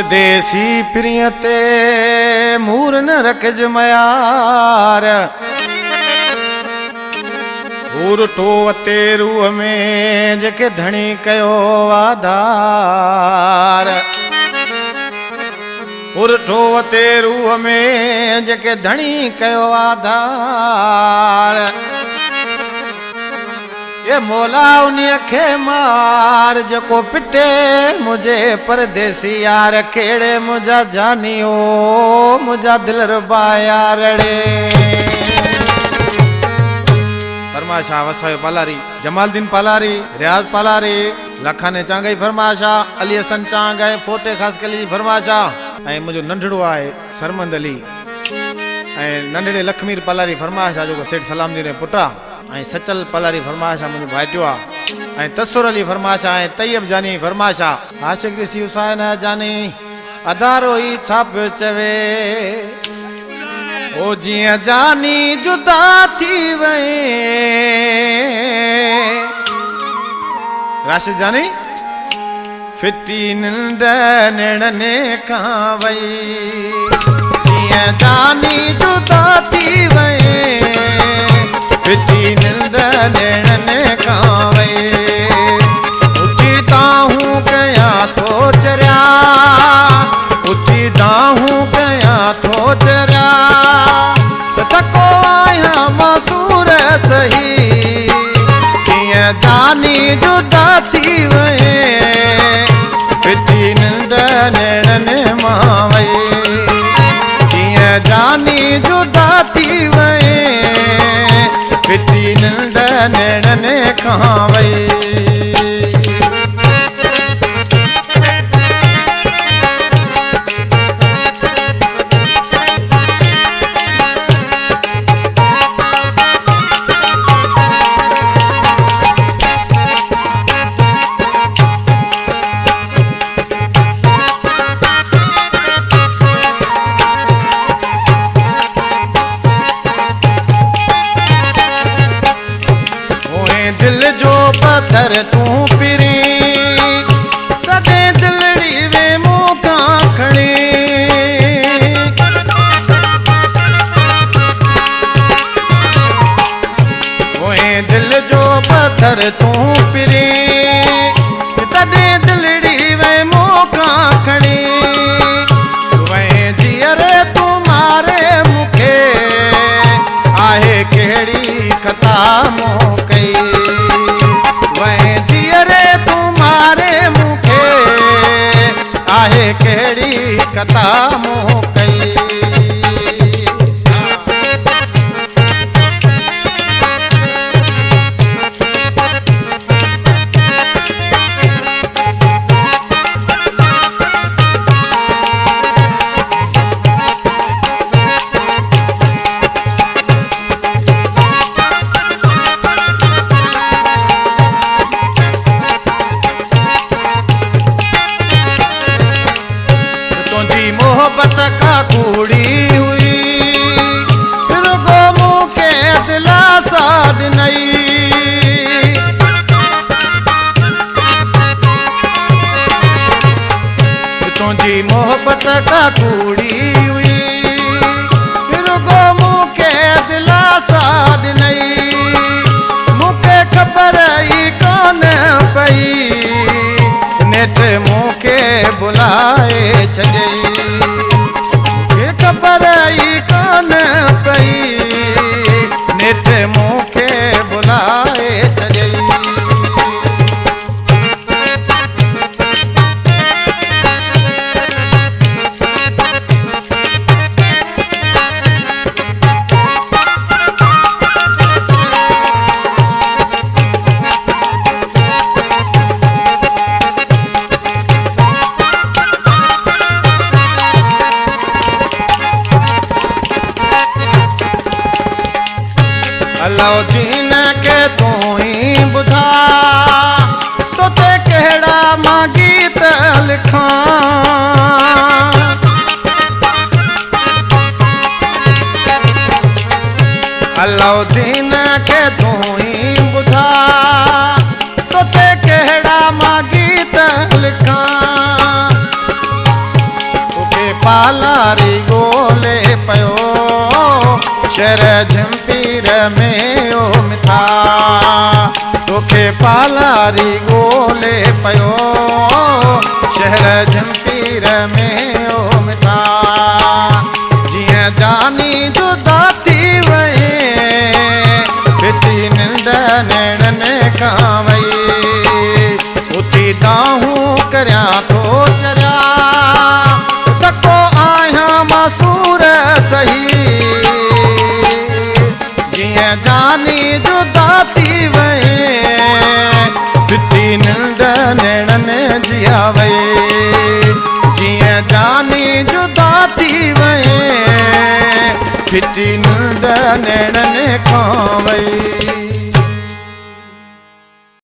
परदेसी प्रियते मूर न रखज मयार उरटो अते रूह में जेके धणी कयो आधार उरटो अते रूह में जेके धणी कयो आधार ये मौला उन खे मार जको पिटे मुझे परदेसी यार केड़े मुझा जानियो मुझा दिल रबा यारड़े फरमाशा वसायो पालारी जमालदीन पालारी रियाज पालारी लखाने चांगई फरमाशा अली हसन चांगई फोटे खास कली फरमाशा ऐं मुझो नंढड़ो आहे सरमंद अली ऐं नंढड़े लखमीर पालारी फरमाशा जो सेठ सलाम जी ने पुटा ऐं सचल पलारी फरमाशा मुझे भाइटियो आहे ऐं तसुर अली फरमाशा ऐं तैयब जानी फरमाशा आशिक ऋषि हुसैन जानी अदारो ई छा पियो चवे ओ जियां जानी जुदा थी वए राशिद जानी फिटी निंड नेड़ने खां वई जियां जानी जुदा थी वए फिटी निंद नेड़ने खां वई उठी ताहूं कया थो चरिया उठी ताहूं कया थो चरिया तको आया मसूर सही जियां जानी जुदा थी वए फिटी निंद नेड़ने मां वई जियां जानी जुदा थी वए फिटी निंद नेड़ने खां वई दिल जो पत्थर तू पिरी तदे दिलड़ी वे मुखा खड़ी ओए दिल जो पत्थर तू पिरी तदे दिलड़ी वे मुखा खड़ी वे जियर तू मारे मुखे आहे केड़ी खता मोकई केड़ी कथा मोकई मोहब्बत का कूड़ी हुई फिर गो मुँह के दिलासा नहीं तुझी मोहब्बत का कूड़ी हुई फिर गो मुँह के दिलासा नहीं मुझे खबर ही कौन पई नेठ मुँह के बुलाए छजई खबर ही कान पई नेठ मुँह के बुलाए छजई अलाउद्दीन के तू ही बुधा तो ते केड़ा मां गीत लिखा अलाउद्दीन के तू ही बुधा तो ते केड़ा मां गीत लिखा पालारी ॻोल्हे पियो शहर झंपीर में ओ मिठा तोखे पालारी ॻोल्हे पियो शहर झंपीर में ओ मिठा जीअं जानी जुदा थी वई फिटी निंड नेड़नि खां वई उथी दाहूं करियां थो चरिया तको आहियां मासूर सही जीअं जानी जुदा थी वई फिटी निंड नेड़नि जिया वई जीअं जानी जुदा थी वई फिटी निंड नेड़नि खां वई